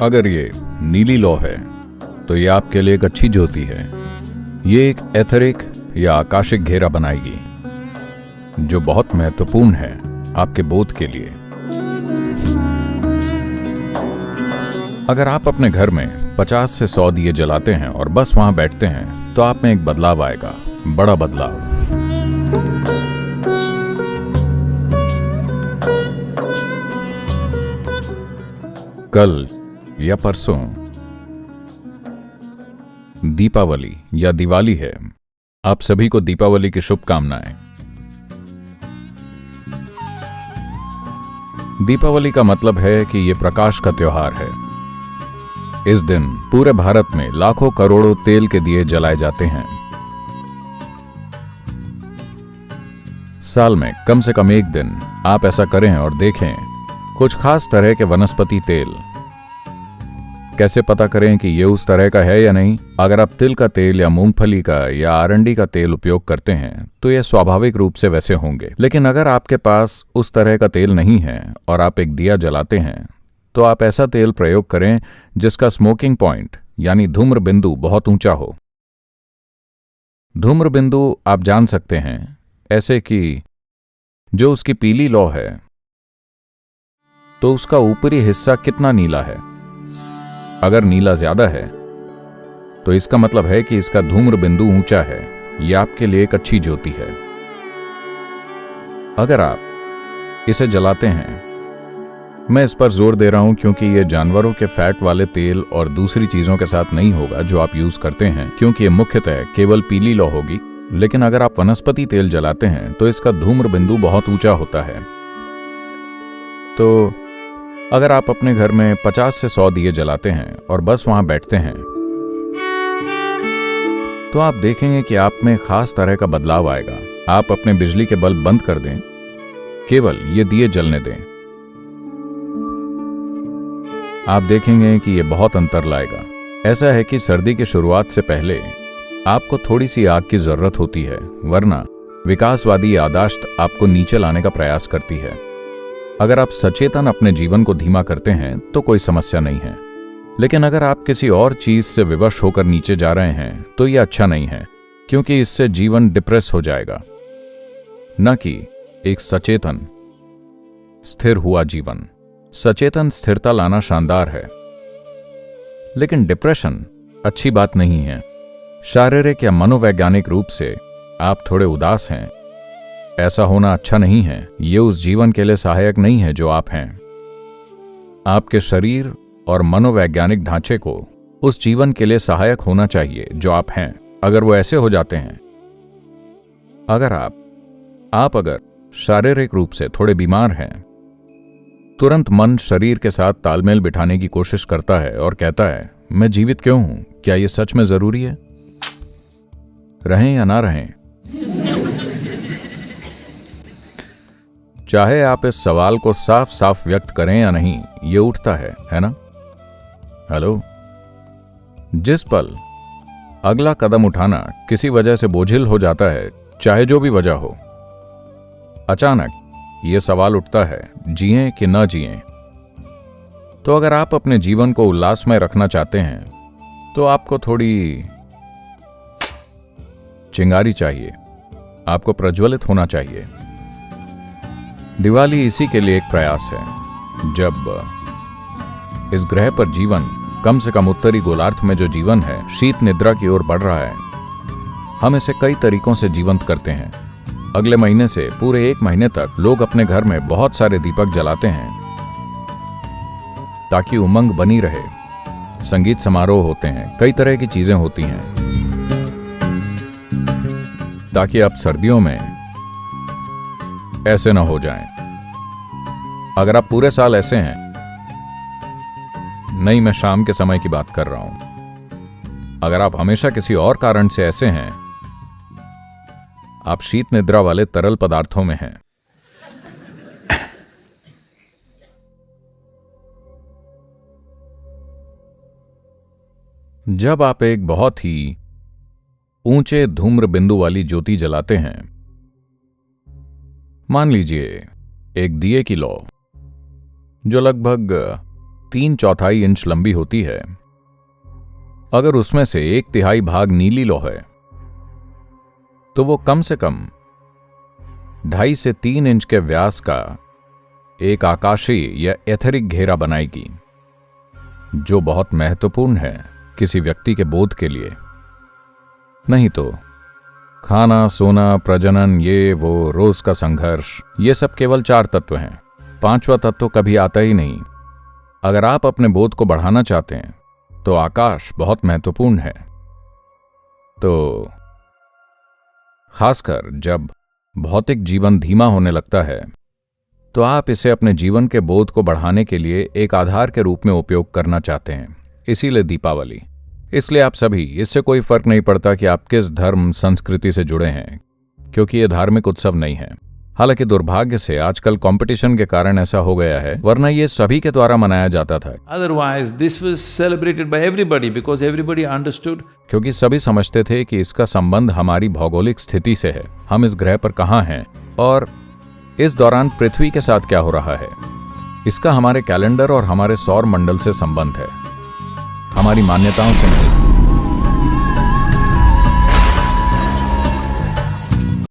अगर ये नीली लौ है तो ये आपके लिए एक अच्छी ज्योति है। ये एक एथरिक या आकाशिक घेरा बनाएगी जो बहुत महत्वपूर्ण है आपके बोध के लिए। अगर आप अपने घर में 50 से 100 दिए जलाते हैं और बस वहां बैठते हैं तो आप में एक बदलाव आएगा, बड़ा बदलाव। कल या परसों दीपावली या दिवाली है। आप सभी को दीपावली की शुभकामनाएं। दीपावली का मतलब है कि यह प्रकाश का त्योहार है। इस दिन पूरे भारत में लाखों करोड़ों तेल के दिए जलाए जाते हैं। साल में कम से कम एक दिन आप ऐसा करें और देखें कुछ खास तरह के वनस्पति तेल। कैसे पता करें कि ये उस तरह का है या नहीं? अगर आप तिल का तेल या मूंगफली का या आरंडी का तेल उपयोग करते हैं तो यह स्वाभाविक रूप से वैसे होंगे। लेकिन अगर आपके पास उस तरह का तेल नहीं है और आप एक दिया जलाते हैं तो आप ऐसा तेल प्रयोग करें जिसका स्मोकिंग पॉइंट यानी धूम्र बिंदु बहुत ऊंचा हो। धूम्र बिंदु आप जान सकते हैं ऐसे कि जो उसकी पीली लौ है तो उसका ऊपरी हिस्सा कितना नीला है। अगर नीला ज्यादा है तो इसका मतलब है कि इसका धूम्र बिंदु ऊंचा है। यह आपके लिए एक अच्छी ज्योति है। अगर आप इसे जलाते हैं, मैं इस पर जोर दे रहा हूं क्योंकि यह जानवरों के फैट वाले तेल और दूसरी चीजों के साथ नहीं होगा जो आप यूज करते हैं, क्योंकि यह मुख्यतः केवल पीली लौ होगी। लेकिन अगर आप वनस्पति तेल जलाते हैं तो इसका धूम्र बिंदु बहुत ऊंचा होता है। तो अगर आप अपने घर में 50 से 100 दिए जलाते हैं और बस वहां बैठते हैं तो आप देखेंगे कि आप में खास तरह का बदलाव आएगा। आप अपने बिजली के बल्ब बंद कर दें, केवल ये दिए जलने दें। आप देखेंगे कि यह बहुत अंतर लाएगा। ऐसा है कि सर्दी की शुरुआत से पहले आपको थोड़ी सी आग की जरूरत होती है, वरना विकासवादी याददाश्त आपको नीचे लाने का प्रयास करती है। अगर आप सचेतन अपने जीवन को धीमा करते हैं तो कोई समस्या नहीं है। लेकिन अगर आप किसी और चीज से विवश होकर नीचे जा रहे हैं तो यह अच्छा नहीं है, क्योंकि इससे जीवन डिप्रेस हो जाएगा, न कि एक सचेतन स्थिर हुआ जीवन। सचेतन स्थिरता लाना शानदार है, लेकिन डिप्रेशन अच्छी बात नहीं है। शारीरिक या मनोवैज्ञानिक रूप से आप थोड़े उदास हैं, ऐसा होना अच्छा नहीं है। यह उस जीवन के लिए सहायक नहीं है जो आप हैं। आपके शरीर और मनोवैज्ञानिक ढांचे को उस जीवन के लिए सहायक होना चाहिए जो आप हैं। अगर वो ऐसे हो जाते हैं, अगर अगर शारीरिक रूप से थोड़े बीमार हैं, तुरंत मन शरीर के साथ तालमेल बिठाने की कोशिश करता है और कहता है, मैं जीवित क्यों हूं? क्या यह सच में जरूरी है? रहें या ना रहें? चाहे आप इस सवाल को साफ साफ व्यक्त करें या नहीं, ये उठता है ना? हेलो? जिस पल अगला कदम उठाना किसी वजह से बोझिल हो जाता है, चाहे जो भी वजह हो, अचानक ये सवाल उठता है, जिएं कि न जिएं। तो अगर आप अपने जीवन को उल्लासमय रखना चाहते हैं तो आपको थोड़ी चिंगारी चाहिए, आपको प्रज्वलित होना चाहिए। दिवाली इसी के लिए एक प्रयास है। जब इस ग्रह पर जीवन, कम से कम उत्तरी गोलार्ध में जो जीवन है, शीत निद्रा की ओर बढ़ रहा है, हम इसे कई तरीकों से जीवंत करते हैं। अगले महीने से पूरे 1 महीने तक लोग अपने घर में बहुत सारे दीपक जलाते हैं ताकि उमंग बनी रहे। संगीत समारोह होते हैं, कई तरह की चीजें होती हैं ताकि आप सर्दियों में ऐसे ना हो जाएं। अगर आप पूरे साल ऐसे हैं, नहीं, मैं शाम के समय की बात कर रहा हूं। अगर आप हमेशा किसी और कारण से ऐसे हैं, आप शीत निद्रा वाले तरल पदार्थों में हैं। जब आप एक बहुत ही ऊंचे धूम्र बिंदु वाली ज्योति जलाते हैं, मान लीजिए एक दिए की लौ जो लगभग 3/4 इंच लंबी होती है, अगर उसमें से 1/3 भाग नीली लौ है तो वो कम से कम 2.5 से 3 इंच के व्यास का एक आकाशीय या एथेरिक घेरा बनाएगी, जो बहुत महत्वपूर्ण है किसी व्यक्ति के बोध के लिए। नहीं तो खाना, सोना, प्रजनन, ये वो, रोज का संघर्ष, ये सब केवल 4 तत्व हैं। 5वां तत्व कभी आता ही नहीं। अगर आप अपने बोध को बढ़ाना चाहते हैं तो आकाश बहुत महत्वपूर्ण है। तो खासकर जब भौतिक जीवन धीमा होने लगता है तो आप इसे अपने जीवन के बोध को बढ़ाने के लिए एक आधार के रूप में उपयोग करना चाहते हैं। इसीलिए दीपावली। इसलिए आप सभी, इससे कोई फर्क नहीं पड़ता कि आप किस धर्म संस्कृति से जुड़े हैं, क्योंकि ये धार्मिक उत्सव नहीं है। हालांकि दुर्भाग्य से आजकल कंपटीशन के कारण ऐसा हो गया है, वरना ये सभी के द्वारा मनाया जाता था। Otherwise, this was celebrated by everybody because everybody understood. क्योंकि सभी समझते थे कि इसका संबंध हमारी भौगोलिक स्थिति से है, हम इस ग्रह पर कहाँ हैं और इस दौरान पृथ्वी के साथ क्या हो रहा है। इसका हमारे कैलेंडर और हमारे सौर मंडल से संबंध है, हमारी मान्यताओं से नहीं।